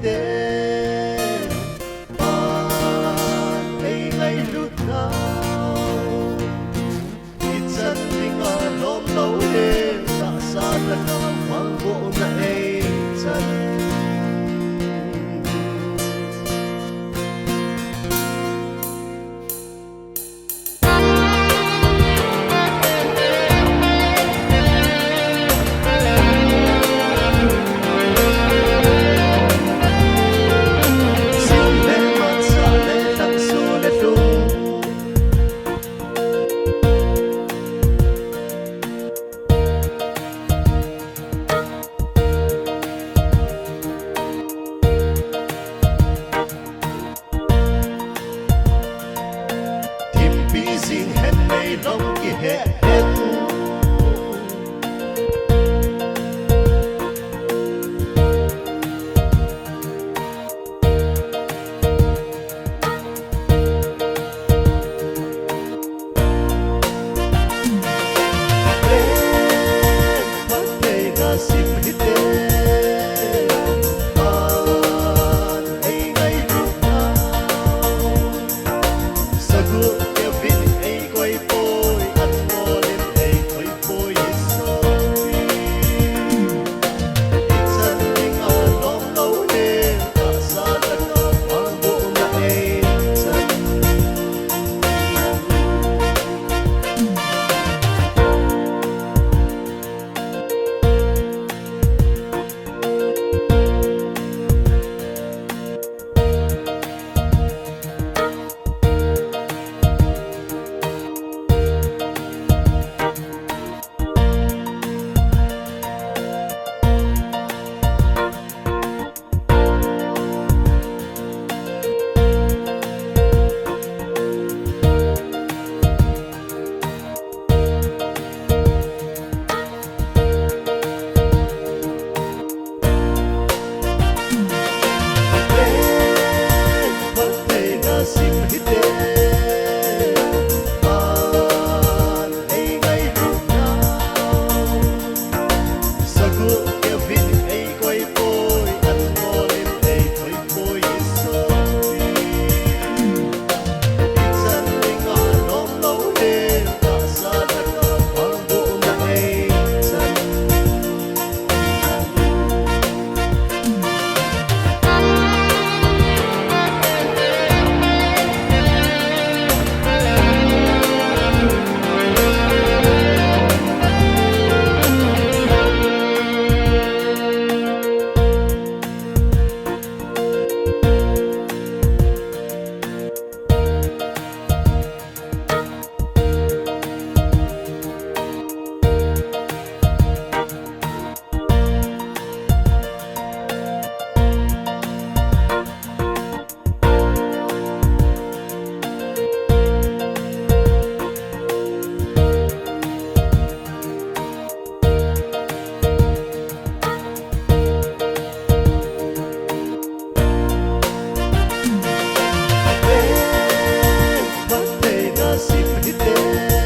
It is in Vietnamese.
te pan ai ngay lút nào ít chân tình ở lom lâu đêm ta xa ta mang bộ này chân riêng hết mấy lòng kia hết Ven Phatthei nga sim hite pan ai ngay lúc nào sagu sim hite pan ai ngay lúc nào sagu kêu vin ai quay bôi ăn mò lên ai thôi bôi sôi ít chân tình ở lom lâu đêm ta xa ta mang bộ này chân sim hite